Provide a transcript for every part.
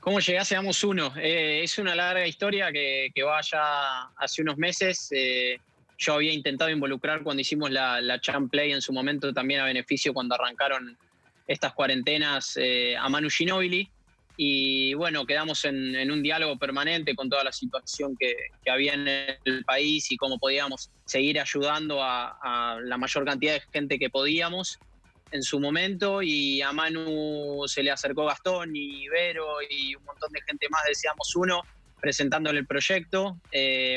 ¿Cómo llegué a Seamos Uno? Es una larga historia que va ya hace unos meses. Yo había intentado involucrar cuando hicimos la Champ Play en su momento, también a beneficio cuando arrancaron estas cuarentenas, a Manu Ginóbili. Y bueno, quedamos en un diálogo permanente con toda la situación que había en el país y cómo podíamos seguir ayudando a la mayor cantidad de gente que podíamos en su momento. Y a Manu se le acercó Gastón y Vero y un montón de gente más de Seamos Uno presentándole el proyecto.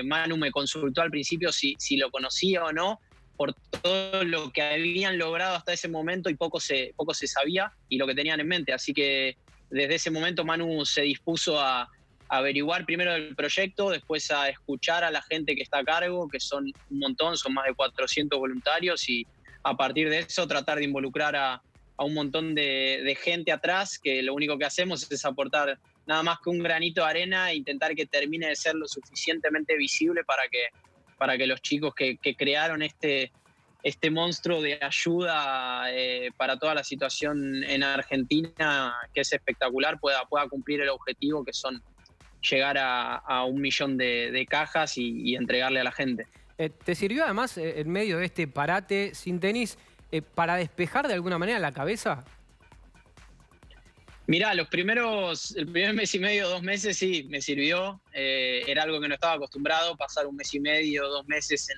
Manu me consultó al principio si lo conocía o no, por todo lo que habían logrado hasta ese momento y poco se sabía y lo que tenían en mente. Así que desde ese momento Manu se dispuso a averiguar primero el proyecto, después a escuchar a la gente que está a cargo, que son un montón, son más de 400 voluntarios, y a partir de eso tratar de involucrar a un montón de gente atrás, que lo único que hacemos es aportar nada más que un granito de arena e intentar que termine de ser lo suficientemente visible para que los chicos que crearon este monstruo de ayuda para toda la situación en Argentina, que es espectacular, pueda cumplir el objetivo, que son llegar a 1 millón de cajas y entregarle a la gente. ¿Te sirvió además en medio de este parate sin tenis para despejar de alguna manera la cabeza? Mirá, el primer mes y medio, 2 meses, sí, me sirvió. Era algo que no estaba acostumbrado, pasar 1 mes y medio, 2 meses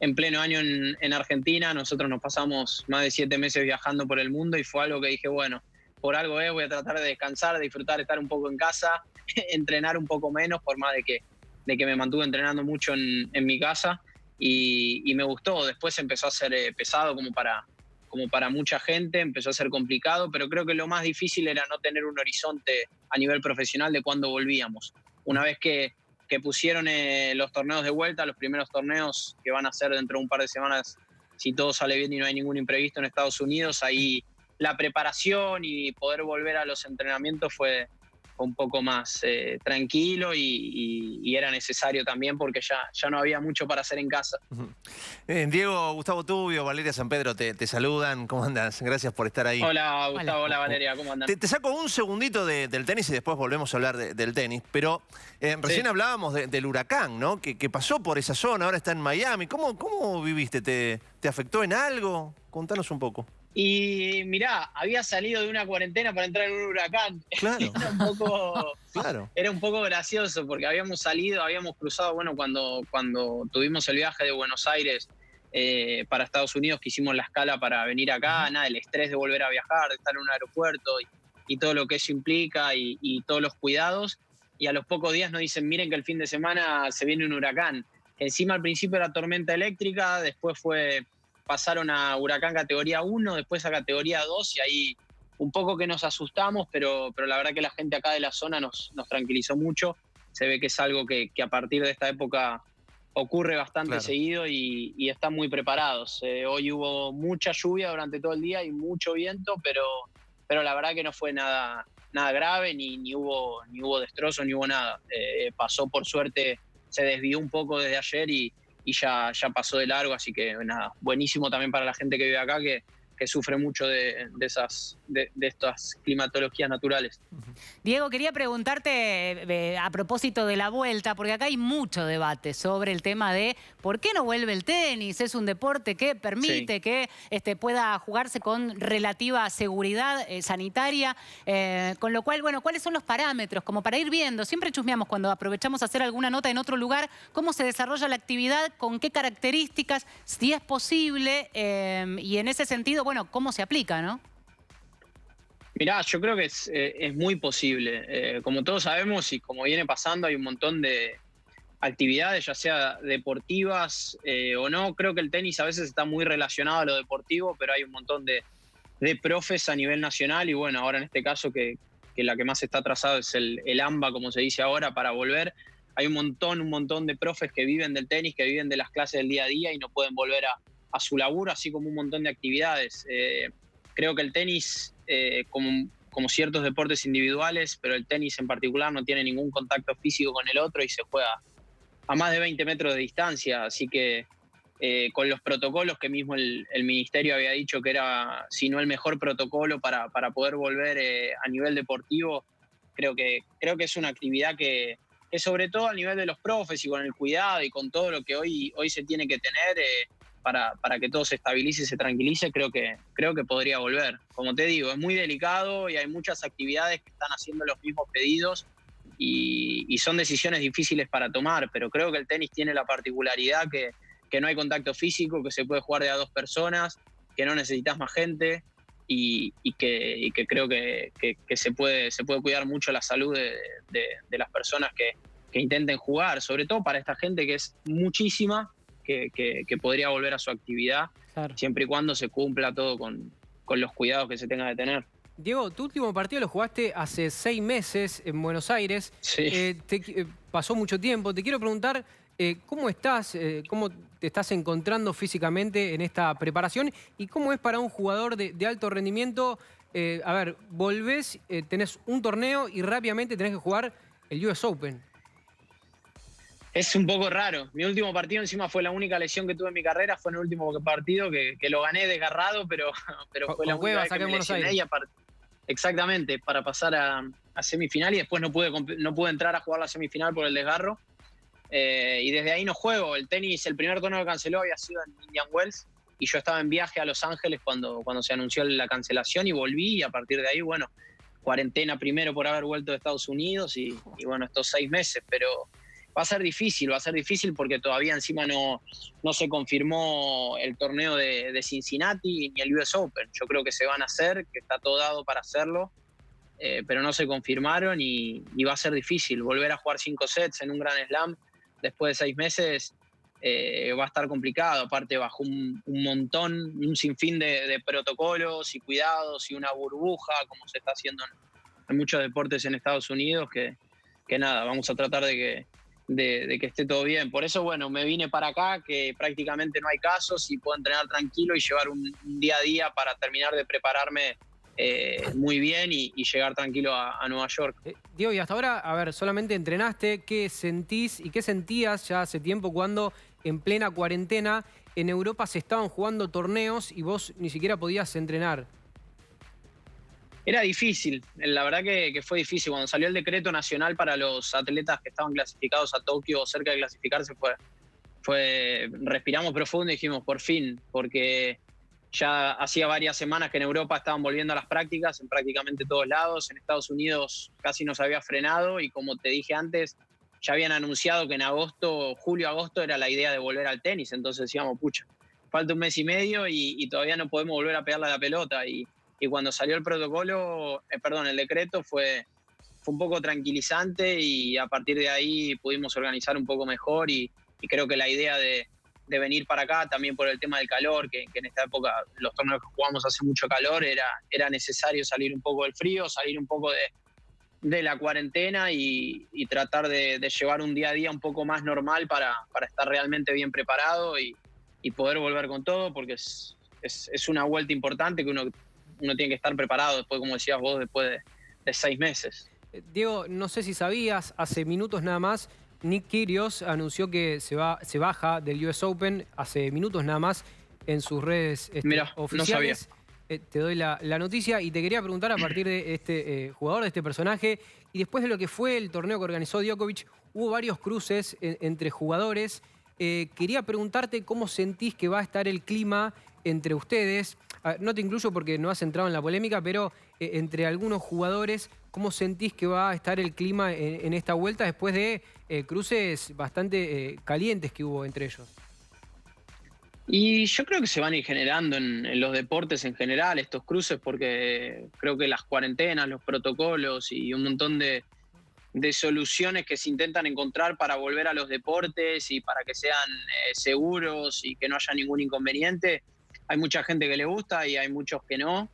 en pleno año en Argentina. Nosotros nos pasamos más de 7 meses viajando por el mundo y fue algo que dije, bueno, por algo voy a tratar de descansar, de disfrutar, de estar un poco en casa, entrenar un poco menos, por más de que me mantuve entrenando mucho en mi casa. Y me gustó. Después empezó a ser pesado como para mucha gente, empezó a ser complicado, pero creo que lo más difícil era no tener un horizonte a nivel profesional de cuándo volvíamos. Una vez que pusieron los torneos de vuelta, los primeros torneos que van a ser dentro de un par de semanas, si todo sale bien y no hay ningún imprevisto en Estados Unidos, ahí la preparación y poder volver a los entrenamientos fue un poco más tranquilo y era necesario también porque ya no había mucho para hacer en casa. Diego, Gustavo Tubio, Valeria San Pedro te saludan. ¿Cómo andas? Gracias por estar ahí. Hola Gustavo, Hola. hola Valeria, ¿cómo andan? Te saco un segundito del tenis y después volvemos a hablar del tenis. Pero recién hablábamos del huracán, ¿no? Que pasó por esa zona, ahora está en Miami. ¿Cómo viviste? ¿Te afectó en algo? Contanos un poco. Y mirá, había salido de una cuarentena para entrar en un huracán. Claro, claro. Era un poco gracioso porque habíamos cruzado, bueno, cuando tuvimos el viaje de Buenos Aires para Estados Unidos, que hicimos la escala para venir acá, nada, el estrés de volver a viajar, de estar en un aeropuerto y todo lo que eso implica y todos los cuidados. Y a los pocos días nos dicen, miren que el fin de semana se viene un huracán. Encima al principio era tormenta eléctrica, después pasaron a huracán categoría 1, después a categoría 2 y ahí un poco que nos asustamos, pero la verdad que la gente acá de la zona nos tranquilizó mucho. Se ve que es algo que a partir de esta época ocurre bastante seguido y están muy preparados. Hoy hubo mucha lluvia durante todo el día y mucho viento, pero la verdad que no fue nada grave, ni hubo destrozos, ni hubo nada. Pasó por suerte, se desvió un poco desde ayer y ya pasó de largo, así que nada, buenísimo también para la gente que vive acá, que sufre mucho de estas climatologías naturales. Diego, quería preguntarte a propósito de la vuelta, porque acá hay mucho debate sobre el tema de por qué no vuelve el tenis. Es un deporte que permite que pueda jugarse con relativa seguridad sanitaria, con lo cual, bueno, ¿cuáles son los parámetros? Como para ir viendo, siempre chusmeamos cuando aprovechamos a hacer alguna nota en otro lugar, cómo se desarrolla la actividad, con qué características, si es posible, y en ese sentido, bueno, cómo se aplica, ¿no? Mirá, yo creo que es muy posible. Como todos sabemos y como viene pasando, hay un montón de actividades, ya sea deportivas o no. Creo que el tenis a veces está muy relacionado a lo deportivo, pero hay un montón de profes a nivel nacional y bueno, ahora en este caso que la que más está atrasado es el AMBA, como se dice ahora, para volver. Hay un montón de profes que viven del tenis, que viven de las clases del día a día y no pueden volver a su laburo, así como un montón de actividades. Creo que el tenis, como ciertos deportes individuales, pero el tenis en particular no tiene ningún contacto físico con el otro y se juega a más de 20 metros de distancia, así que con los protocolos que mismo el ministerio había dicho que era, si no el mejor protocolo para poder volver a nivel deportivo, creo que es una actividad que sobre todo a nivel de los profes y con el cuidado y con todo lo que hoy se tiene que tener para que todo se estabilice y se tranquilice, creo que podría volver. Como te digo, es muy delicado y hay muchas actividades que están haciendo los mismos pedidos y son decisiones difíciles para tomar, pero creo que el tenis tiene la particularidad que no hay contacto físico, que se puede jugar de a 2 personas, que no necesitas más gente y que creo que se puede cuidar mucho la salud de las personas que intenten jugar, sobre todo para esta gente que es muchísima, que podría volver a su actividad, Claro. siempre y cuando se cumpla todo con los cuidados que se tenga que tener. Diego, tu último partido lo jugaste hace 6 meses en Buenos Aires. Sí. Pasó mucho tiempo. Te quiero preguntar, ¿cómo estás? ¿Cómo te estás encontrando físicamente en esta preparación? ¿Y cómo es para un jugador de alto rendimiento? A ver, volvés, tenés un torneo y rápidamente tenés que jugar el US Open. Es un poco raro. Mi último partido encima fue la única lesión que tuve en mi carrera, fue en el último partido que lo gané desgarrado, pero fue la única vez que me lesioné. Exactamente, para pasar a semifinal y después no pude entrar a jugar la semifinal por el desgarro. Y desde ahí no juego. El tenis, el primer torneo que canceló había sido en Indian Wells y yo estaba en viaje a Los Ángeles cuando se anunció la cancelación y volví y a partir de ahí, bueno, cuarentena primero por haber vuelto de Estados Unidos y bueno, estos 6 meses, pero va a ser difícil porque todavía encima no se confirmó el torneo de Cincinnati ni el US Open. Yo creo que se van a hacer, que está todo dado para hacerlo, pero no se confirmaron y va a ser difícil. Volver a jugar 5 sets en un Grand Slam después de 6 meses va a estar complicado. Aparte bajo un sinfín de protocolos y cuidados y una burbuja, como se está haciendo en muchos deportes en Estados Unidos, que nada, vamos a tratar de que esté todo bien. Por eso, bueno, me vine para acá, que prácticamente no hay casos y puedo entrenar tranquilo y llevar un día a día para terminar de prepararme muy bien y llegar tranquilo a Nueva York. Diego, y hasta ahora, a ver, solamente entrenaste. ¿Qué sentís y qué sentías ya hace tiempo cuando en plena cuarentena en Europa se estaban jugando torneos y vos ni siquiera podías entrenar? Era difícil, la verdad que fue difícil. Cuando salió el decreto nacional para los atletas que estaban clasificados a Tokio o cerca de clasificarse, respiramos profundo y dijimos, por fin, porque ya hacía varias semanas que en Europa estaban volviendo a las prácticas, en prácticamente todos lados. En Estados Unidos casi nos había frenado y como te dije antes, ya habían anunciado que en julio-agosto era la idea de volver al tenis. Entonces decíamos, pucha, falta un mes y medio y todavía no podemos volver a pegarle a la pelota. Y cuando salió el decreto fue un poco tranquilizante y a partir de ahí pudimos organizar un poco mejor y creo que la idea de venir para acá también por el tema del calor, que en esta época los torneos que jugamos hace mucho calor, era necesario salir un poco del frío, salir un poco de la cuarentena y tratar de llevar un día a día un poco más normal para estar realmente bien preparado y poder volver con todo, porque es una vuelta importante que uno tiene que estar preparado después, como decías vos, después de 6 meses. Diego, no sé si sabías, hace minutos nada más, Nick Kyrgios anunció que se baja del US Open, hace minutos nada más, en sus redes oficiales. No sabía. Te doy la noticia y te quería preguntar a partir de este jugador, de este personaje, y después de lo que fue el torneo que organizó Djokovic, hubo varios cruces entre jugadores. Quería preguntarte cómo sentís que va a estar el clima entre ustedes. No te incluyo porque no has entrado en la polémica, pero entre algunos jugadores, ¿cómo sentís que va a estar el clima en esta vuelta después de cruces bastante calientes que hubo entre ellos? Y yo creo que se van a ir generando en los deportes en general estos cruces, porque creo que las cuarentenas, los protocolos y un montón de soluciones que se intentan encontrar para volver a los deportes y para que sean seguros y que no haya ningún inconveniente. Hay mucha gente que le gusta y hay muchos que no,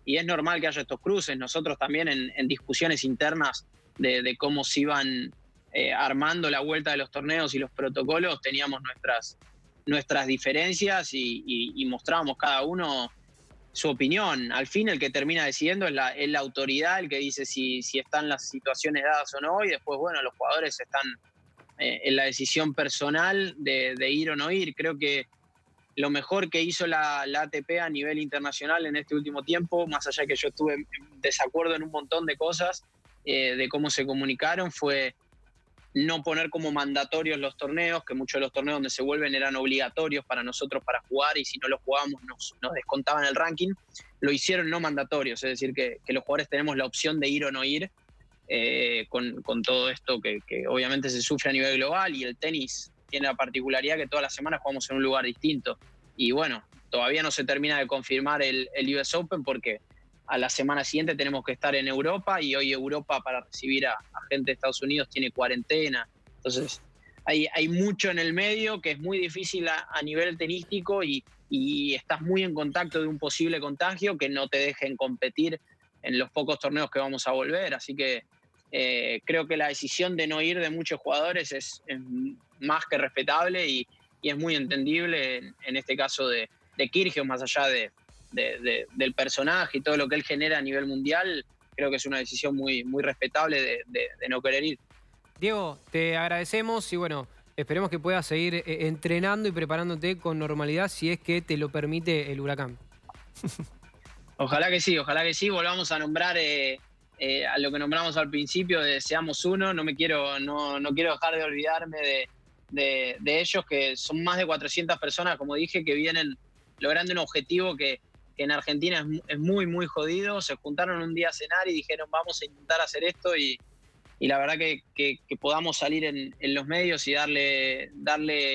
y es normal que haya estos cruces. Nosotros también en discusiones internas de cómo se iban armando la vuelta de los torneos y los protocolos, teníamos nuestras diferencias y mostrábamos cada uno su opinión. Al fin el que termina decidiendo es la autoridad, el que dice si están las situaciones dadas o no, y después, bueno, los jugadores están en la decisión personal de ir o no ir. Creo que lo mejor que hizo la ATP a nivel internacional en este último tiempo, más allá de que yo estuve en desacuerdo en un montón de cosas, de cómo se comunicaron fue no poner como mandatorios los torneos, que muchos de los torneos donde se vuelven eran obligatorios para nosotros para jugar y si no los jugábamos nos descontaban el ranking. Lo hicieron no mandatorios, es decir, que los jugadores tenemos la opción de ir o no ir con todo esto que obviamente se sufre a nivel global y el tenis tiene la particularidad que todas las semanas jugamos en un lugar distinto. Y bueno, todavía no se termina de confirmar el US Open porque a la semana siguiente tenemos que estar en Europa y hoy Europa para recibir a gente de Estados Unidos tiene cuarentena. Entonces hay mucho en el medio que es muy difícil a nivel tenístico y estás muy en contacto de un posible contagio que no te dejen competir en los pocos torneos que vamos a volver. Así que creo que la decisión de no ir de muchos jugadores es más que respetable y es muy entendible en este caso de Kyrgios, más allá del personaje y todo lo que él genera a nivel mundial. Creo que es una decisión muy, muy respetable de no querer ir. Diego, te agradecemos y bueno, esperemos que puedas seguir entrenando y preparándote con normalidad si es que te lo permite el huracán. Ojalá que sí, volvamos a nombrar a lo que nombramos al principio de Seamos Uno. No quiero dejar de olvidarme de ellos, que son más de 400 personas, como dije, que vienen logrando un objetivo que en Argentina es muy, muy jodido. Se juntaron un día a cenar y dijeron vamos a intentar hacer esto y la verdad que podamos salir en los medios y darle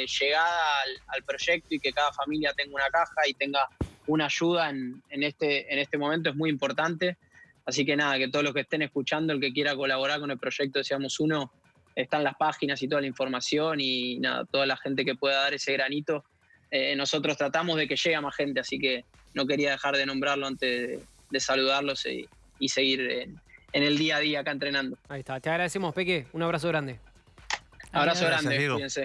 llegada al proyecto y que cada familia tenga una caja y tenga una ayuda en este momento es muy importante. Así que nada, que todos los que estén escuchando, el que quiera colaborar con el proyecto de Seamos Uno, están las páginas y toda la información y nada, toda la gente que pueda dar ese granito. Nosotros tratamos de que llegue a más gente, así que no quería dejar de nombrarlo antes de saludarlos y seguir en el día a día acá entrenando. Ahí está, te agradecemos, Peque, un abrazo grande. Abrazo Gracias, grande, Diego. cuídense.